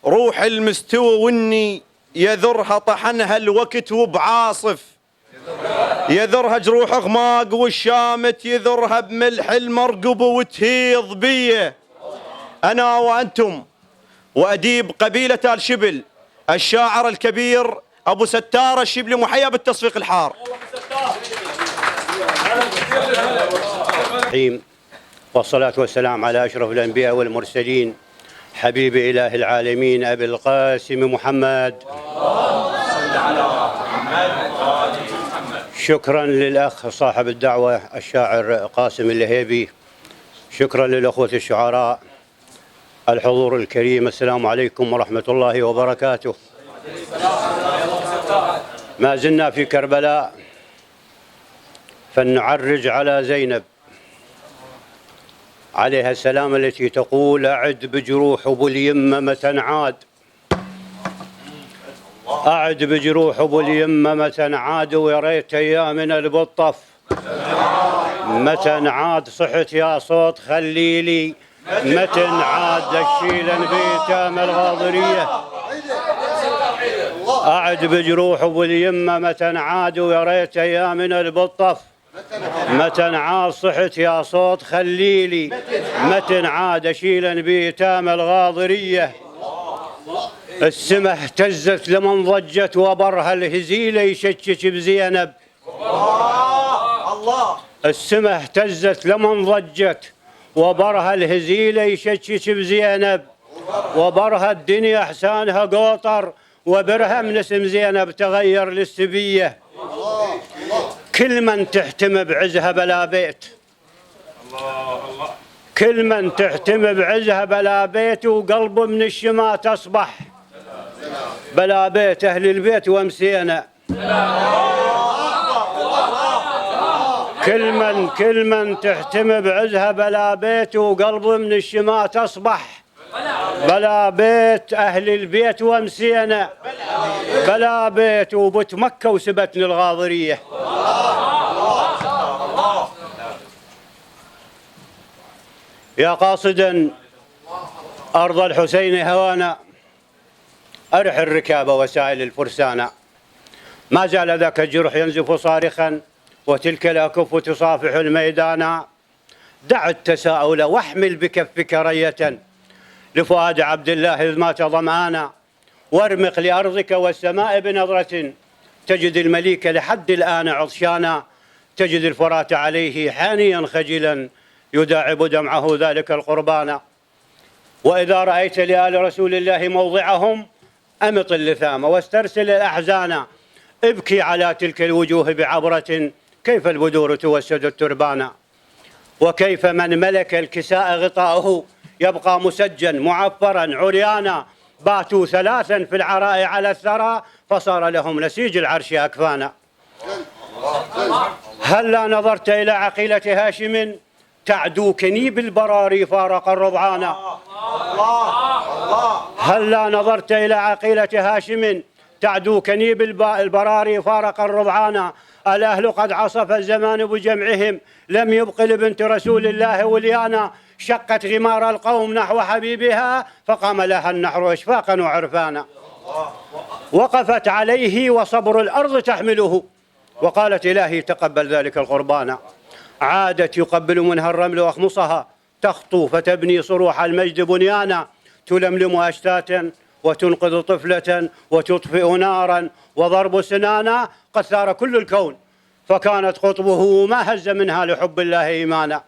روح المستوى والني يذرها طحنها الوقت وبعاصف، يذرها جروح غماق والشامت يذرها بملح المرقب وتهيض بيه. أنا وأنتم وأديب قبيلة آل شبل الشاعر الكبير أبو ستار الشبلي محيا بالتصفيق الحار. والصلاة والسلام على أشرف الأنبياء والمرسلين حبيب إله العالمين أبي القاسم محمد. شكرا للأخ صاحب الدعوة الشاعر قاسم اللهيبي، شكرا للأخوة الشعراء، الحضور الكريم، السلام عليكم ورحمة الله وبركاته. ما زلنا في كربلاء فلنعرج على زينب عليها السلام التي تقول: أعد بجروح أبو اليمة متى عاد، أعد بجروح أبو اليمة متى عاد، ويا ريت أيامنا البطف متى عاد، صحت يا صوت خليلي متى عاد، الشيلا بيتام الغاضرية. أعد بجروح أبو اليمة متى عاد، ويا ريت أيامنا البطف متى عاد، صحت يا صوت خليلي متى عاد، شيلا بيتام الغاضرية. السما اهتزت لمن ضجت وبرها الهزيلة يشكك بزينب، السما اهتزت لمن ضجت وبرها الهزيلة يشكك بزينب، وبرها الدنيا احسانها قوطر وبرها من اسم زينب تغير للسبية. كل من تحتم بعزها بلا بيت، كل من تحتم بعزها بلا بيت، وقلبه من الشمات أصبح بلا بيت، أهل البيت وامسينا. كل من تحتم بعزها بلا بيت، وقلبه من الشمات أصبح بلا بيت، أهل البيت وامسينا بلا بيت، وبت مكة وسبتني الغاضرية. يا قاصدا أرض الحسين هوانا، أرح الركاب وسائل الفرسانا، ما زال ذاك الجرح ينزف صارخا وتلك الأكف تصافح الميدانا. دع التساؤل واحمل بكفك رية لفؤاد عبد الله إذ مات ظمآنا، وارمق لأرضك والسماء بنظرة تجد المليك لحد الآن عطشانا، تجد الفرات عليه حانيا خجلا يداعب دمعه ذلك القربانا. وإذا رأيت لآل رسول الله موضعهم أمط اللثام واسترسل الأحزان، ابكي على تلك الوجوه بعبرة كيف البدور توسد التربانا، وكيف من ملك الكساء غطاؤه يبقى مسجا معفرا عريانا، باتوا ثلاثا في العراء على الثرى فصار لهم نسيج العرش أكفانا. هلا نظرت إلى عقيلة هاشم تعدو كنيب البراري فارق الرضعانا، هلا نظرت إلى عقيلة هاشم تعدو كنيب البراري فارق الرضعانا، الأهل قد عصف الزمان بجمعهم لم يبق لبنت رسول الله وليانا، شقت غمار القوم نحو حبيبها فقام لها النحر إشفاقا وعرفانا، وقفت عليه وصبر الأرض تحمله وقالت إلهي تقبل ذلك القربان. عادت يقبل منها الرمل وأخمصها تخطو فتبني صروح المجد بنيانا، تلملم أشتاتا وتنقذ طفلة وتطفئ نارا وضرب سنانا، قد ثار كل الكون فكانت قطبه ما هز منها لحب الله إيمانا.